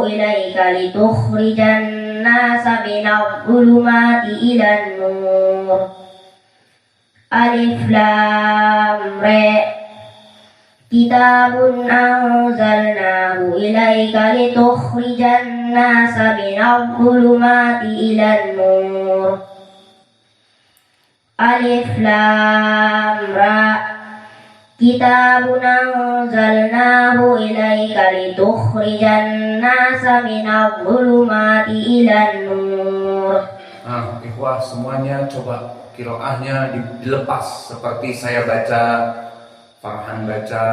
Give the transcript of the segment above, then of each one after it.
إليك لتخرج الناس من الظلمات إلى النور ألف لام را كتاب أنزلناه إليك لتخرج الناس من الظلمات إلى النور ألف لام را كتاب أنزلناه إليك لتخرج الناس من الظلمات إلى النور. Nah, ikhwah semuanya coba qiraahnya dilepas seperti saya baca, Farhan baca,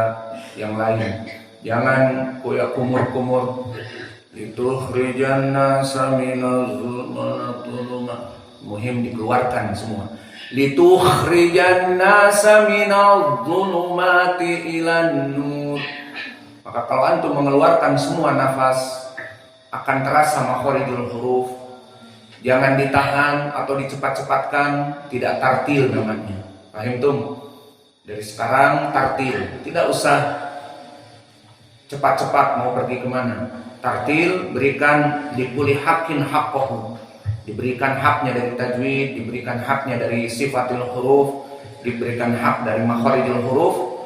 yang lain. Jangan koyak kumur-kumur. Litukhrijan nasa minaz zulumati. Muhim dikeluarkan semua. Litukhrijan nasa minaz zulumati ilan nur. Maka kalau antum mengeluarkan semua nafas, akan terasa makharijul huruf. Jangan ditahan atau dicepat-cepatkan, tidak tartil namanya. Paham tuh? Dari sekarang tartil, tidak usah cepat-cepat mau pergi kemana. Tartil, berikan likuli haqqin haqqahu. Diberikan haknya dari tajwid, diberikan haknya dari sifatul huruf, diberikan hak dari makharijul huruf,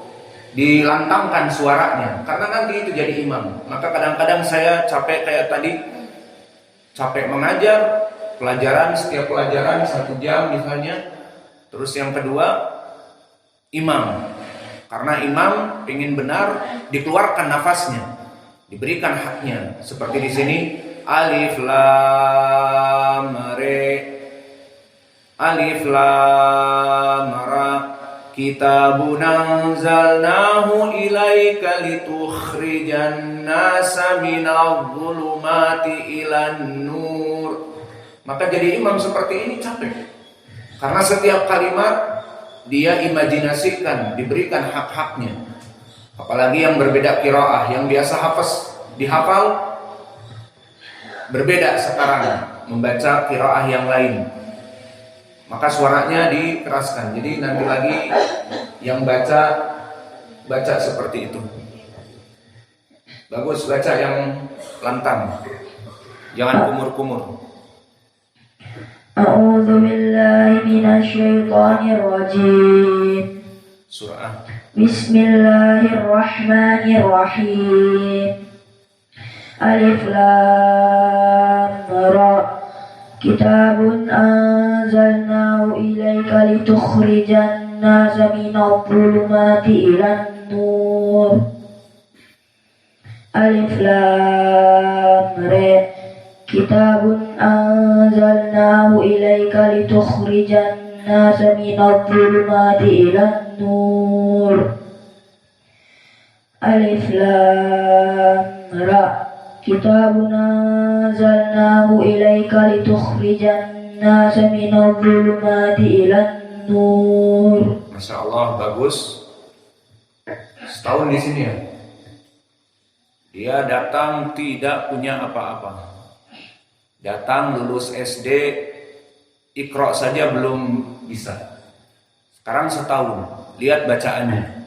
dilantangkan suaranya, karena nanti itu jadi imam. Maka kadang-kadang saya capek kayak tadi, capek mengajar pelajaran, setiap pelajaran 1 jam misalnya. Terus yang kedua, imam. Karena imam ingin benar, dikeluarkan nafasnya, diberikan haknya. Seperti di sini, alif lam re, alif lam ra, kitabun anzalnahu ilaika litukhrijan nasa minadh dhulumati ilan nur. Maka jadi imam seperti ini capek, karena setiap kalimat dia imajinasikan, diberikan hak-haknya. Apalagi yang berbeda qiraah, yang biasa hafaz dihafal, berbeda sekarang membaca qiraah yang lain. Maka suaranya dikeraskan. Jadi nanti lagi yang baca seperti itu. Bagus baca yang lantang, jangan kumur-kumur. A'udzu billahi minasy syaithanir rajim. Surah Bismillahirrahmanirrahim. Alif lam ra. Kitabun anzalnahu ilaika litukhrijan nasa minadh dhulumati ilan nur. Alif lam ra. Kitabun anzalnahu ilaika litukhrijan nasa minadh dhulumati ilan nur. Alif lam ra. Kitabun anzalnahu ilaika litukhrijan nasa minadh dhulumati ilan nur. Masya Allah, bagus. Setahun di sini ya. Dia datang tidak punya apa-apa. Datang lulus SD, Iqra saja belum bisa. Sekarang setahun, lihat bacaannya.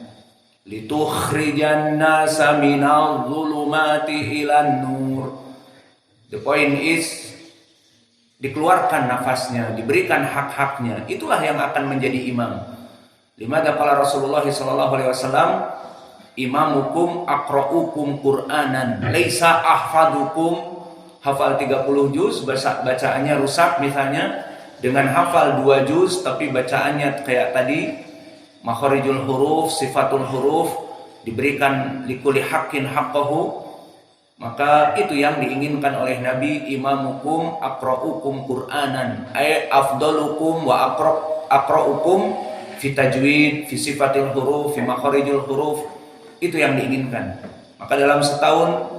Litukhrijan nasa minadh dhulumati ilan nur. The point is, dikeluarkan nafasnya, diberikan hak-haknya. Itulah yang akan menjadi imam. Limadha qala Rasulullah SAW, imamukum aqra'ukum Qur'anan, laisa ahfadukum. Hafal 30 juz, bacaannya rusak misalnya, dengan hafal 2 juz tapi bacaannya kayak tadi, makharijul huruf, sifatul huruf, diberikan likuli haqqin haqqahu. Maka itu yang diinginkan oleh Nabi, imamukum aqra'ukum Qur'anan, ay afdalukum wa aqra'ukum fi tajwid, fi sifatil huruf, fi makharijul huruf. Itu yang diinginkan. Maka dalam setahun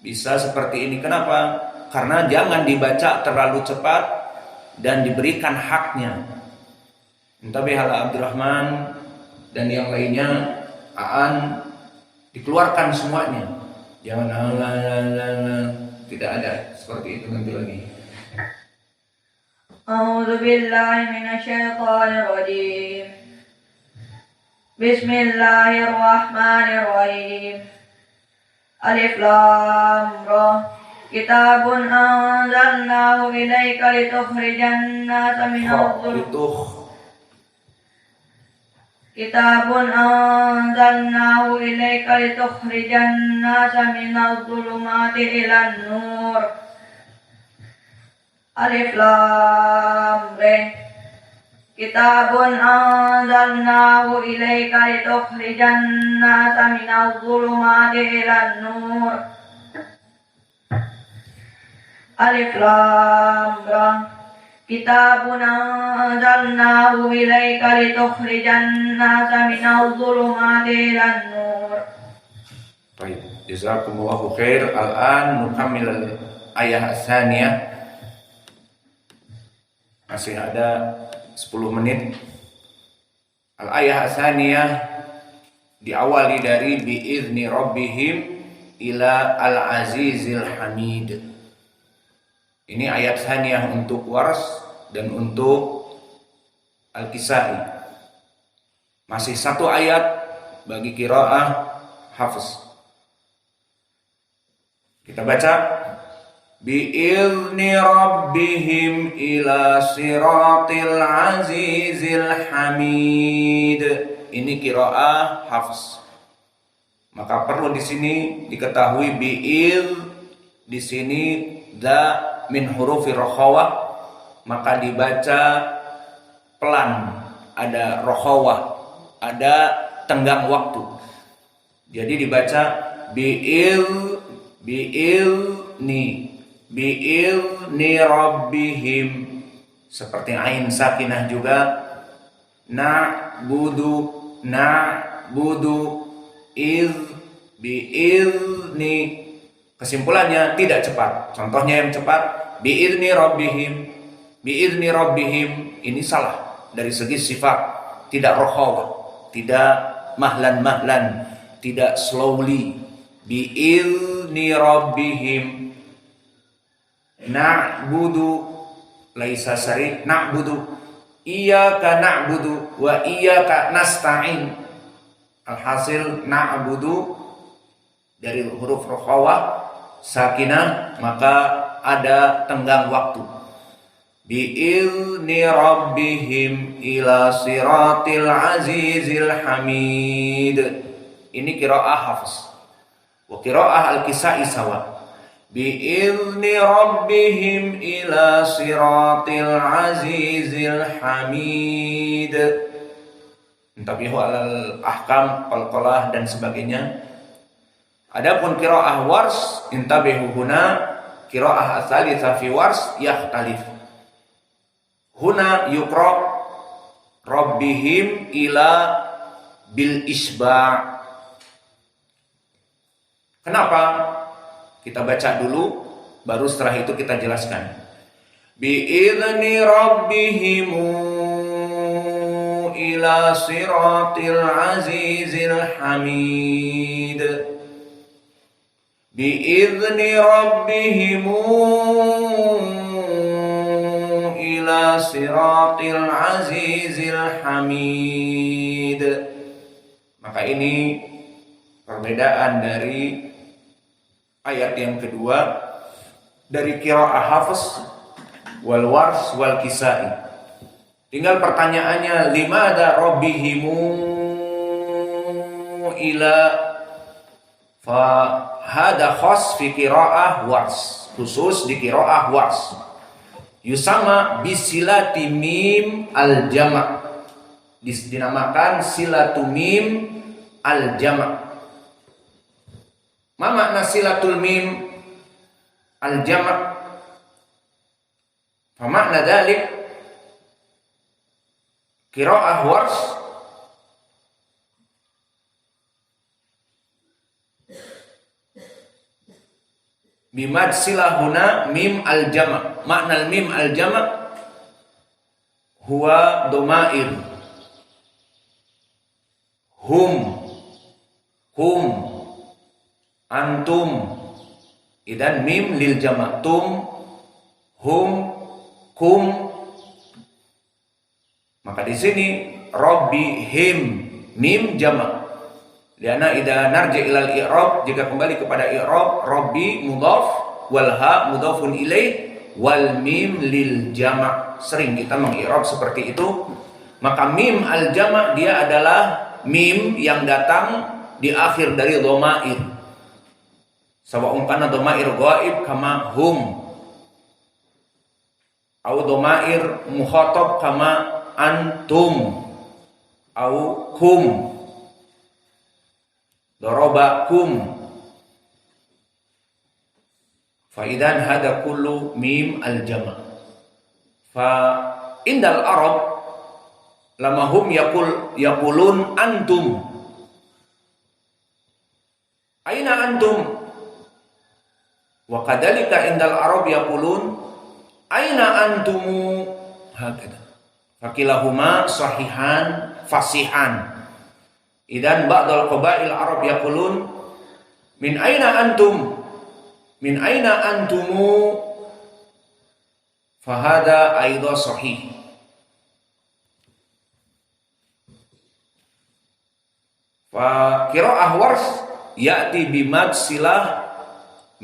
bisa seperti ini. Kenapa? Karena jangan dibaca terlalu cepat dan diberikan haknya. Tapi Hala Abdurrahman dan yang lainnya, Aan, dikeluarkan semuanya. Jangan tidak ada seperti itu nanti lagi. A'udzu billahi minasyaitonir rajim. Bismillahirrahmanirrahim. Alif Lam Ra. Kitabun anzalnahu ilaika litukhrijan nasa minadh Kitabun anzalnahu ilaika litukhrijan nasa minadh dhulumati ilan nur. Alif Lam Ra. Kitabun anzalnahu ilaika litukhrijan nasa minadh dhulumati ilan nur. Alif Lam Ra. Kitabun anzalnahu ilaika litukhrijan nasa minadh dhulumati ilan nur. Baik, jazakumullahu khair. Al-an nukammil al-ayah as-saniyah. Masih ada 10 menit. Al-ayah as-saniyah diawali dari bi'izni rabbihim ila al-azizil hamid. Ini ayat saniyah untuk Wars dan untuk Al-Kisai. Masih satu ayat bagi qiraah Hafs. Kita baca bi'izni rabbihim ila siratil azizil hamid. Ini qiraah Hafs. Maka perlu di sini diketahui bi'il di sini da min hurufi rokhawah, maka dibaca pelan, ada rokhawah, ada tenggang waktu. Jadi dibaca bi'ilni rabbihim, seperti ain sakinah juga. Na'budu bi'izni. Kesimpulannya tidak cepat. Contohnya yang cepat bi'izni rabbihim ini salah dari segi sifat, tidak rokhawah, tidak mahlan, tidak slowly. Bi'izni rabbihim. Na'budu laisa sari, na'budu iyyaka na'budu wa iyyaka nasta'in. Alhasil na'budu dari huruf rokhawah sakinah, maka ada tenggang waktu. Bi'izni rabbihim ila siratil azizil hamid. Ini qiraah Hafs. Wa qiraah Al-Kisai sawa. Bi'izni rabbihim ila siratil azizil hamid. Intabihu alal ahkam, qalqalah dan sebagainya. Adapun qiraah Wars, intabihu huna qiraah ats-tsalitsah fi Wars yakhtalif. Huna yuqra rabbihim ila bil isba'. Kenapa? Kita baca dulu, baru setelah itu kita jelaskan. Bi'izni rabbihim ila siratil azizil hamid. Bi'izni rabbihim ila siratil azizil hamid. Maka ini perbedaan dari ayat yang kedua dari qiraah Hafs wal Wars wal Kisai. Tinggal pertanyaannya, limada rabbihimu ila fa hada khas fi qiraah Wars, khusus di qiraah Wars. Yusama bisilati mim al jama', dinamakan silatu mim al jama'. Ma makna silatul mim al jama'? Fa makna dzalik qiraah Wars bimad silahuna mim al jama'. Makna mim al jama' huwa domair hum antum. Idan mim lil jama', tum, hum, kum. Maka di sini rabbihim mim jama', Liana idza narji ilal i'rab, jika kembali kepada i'rab, rabbi mudhaf wal ha mudhafun ilaih wal mim lil jama'. Sering kita mengi'rab seperti itu. Maka mim al jama' dia adalah mim yang datang di akhir dari dhamair. Sawa'un kana dhamair ghaib kama hum, au dhamair mukhatab kama antum, au hum, darabakum. Fa idan hada kullu mim al jama'. Fa indal arab lama hum yaqulun antum, aina antum, wa kadzalika indal arab yaqulun aina antumu, hakada. Fakilahuma sahihan fasihan. Idan ba'dal qabail arab yaqulun min aina antum, min aina antumu, fahada aidha sahih. Fa qira'ah wars ya'ti bimad silah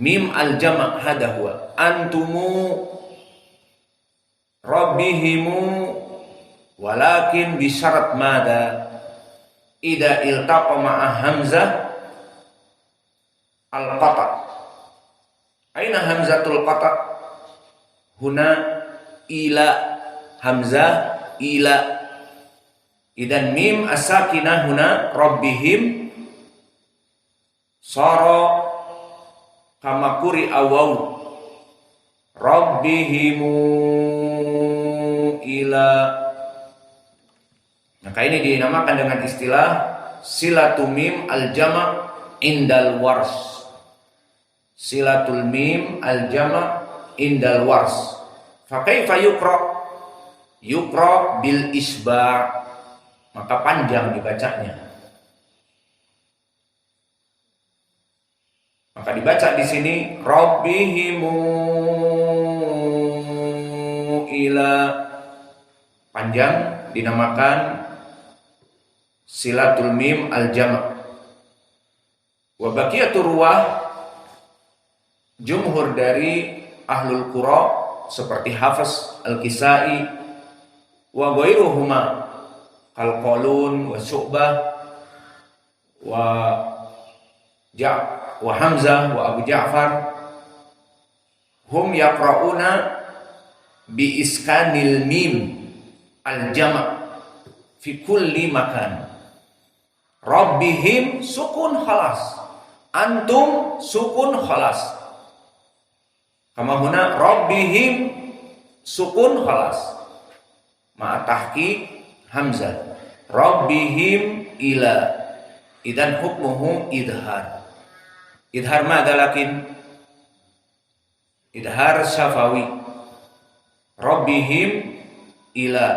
mim al jama' hada huwa antumu rabbihimu, walakin bisyarat mada idza iltaqa ma'a hamzah al qata. Aina hamzatul qata? Huna ila, hamzah ila. Idan mim as-sakinah huna rabbihim sara kama quri awaw rabbihimu ila. Maka ini dinamakan dengan istilah silatul mim al-jama' indal wars. Silatul mim al-jama' indal wars. Fa kaifa yuqra? Yuqra bil isba', maka panjang dibacanya. Maka dibaca di sini rabbihimu ila, panjang, dinamakan silatul mim al jama'. Wa baqiyatur ruwah, jumhur dari ahlul qura seperti Hafiz al-Kisai wa ghairuhuma Qalqalun wa Syu'bah wa Hamzah wa Abu Ja'far, hum yaqra'una bi iskanil mim al jama' fi kulli makan. Rabbihim sukun khalas, antum sukun khalas. Kama huna rabbihim sukun khalas ma tahqiq hamzah. Rabbihim ila, idan hukmuhu idhar. Idhar madza lakin? Idhar syafawi. Rabbihim ila,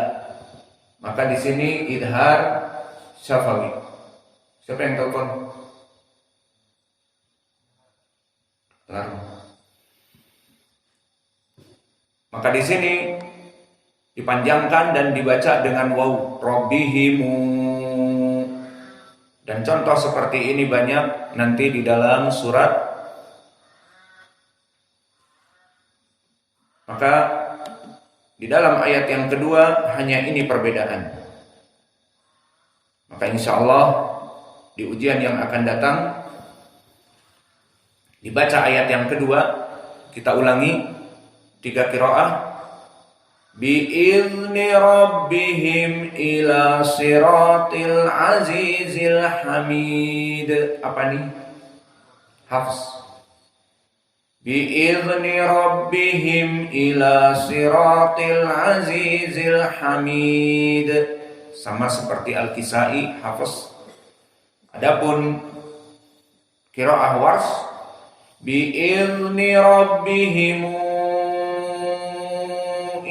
maka di sini idhar syafawi. Siapa yang telepon? Maka di sini dipanjangkan dan dibaca dengan waw, rabbihimu. Dan contoh seperti ini banyak nanti di dalam surat. Maka di dalam ayat yang kedua hanya ini perbedaan. Maka insya Allah di ujian yang akan datang dibaca ayat yang kedua, kita ulangi 3 qiraah. Bi'izni rabbihim ila siratil azizil hamid. Apa nih? Hafs. Bi'izni rabbihim ila siratil azizil hamid. Sama seperti Al-Kisai, Hafs. Adapun qiraah Wars, bi'izni rabbihim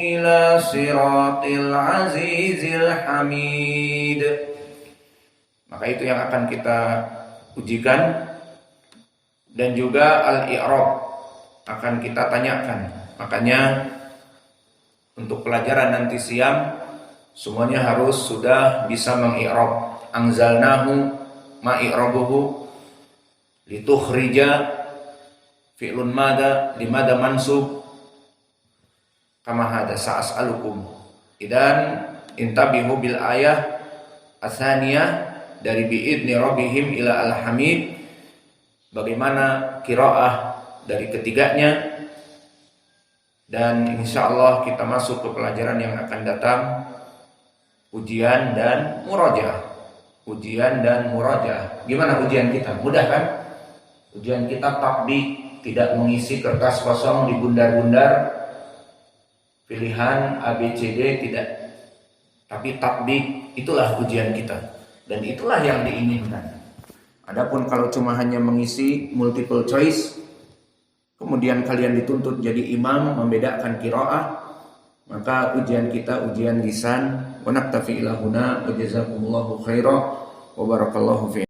ila siratil azizil hamid. Maka itu yang akan kita ujikan. Dan juga al-i'rab akan kita tanyakan. Makanya untuk pelajaran nanti siang semuanya harus sudah bisa meng-i'rab. Anzalnahu ma i'rabuhu litukhrija fi'lun mada limada mansub kama hada sa'as'alukum. Idan intabihu bil ayah atsaniyah dari bi'idni rabbihim ila al-hamid. Bagaimana qiraah dari ketiganya, dan insyaallah kita masuk ke pelajaran yang akan datang, ujian dan murajaah. Ujian dan murajaah. Gimana ujian kita? Mudah kan? Ujian kita tatbik, tidak mengisi kertas kosong di bundar-bundar pilihan A, B, C, D, tidak. Tapi tatbik, itulah ujian kita. Dan itulah yang diinginkan. Adapun kalau cuma hanya mengisi multiple choice, kemudian kalian dituntut jadi imam membedakan qiraah, maka ujian kita ujian lisan. Wa naktafi ila huna wa jazakumullahu khairan wa barakallahu fi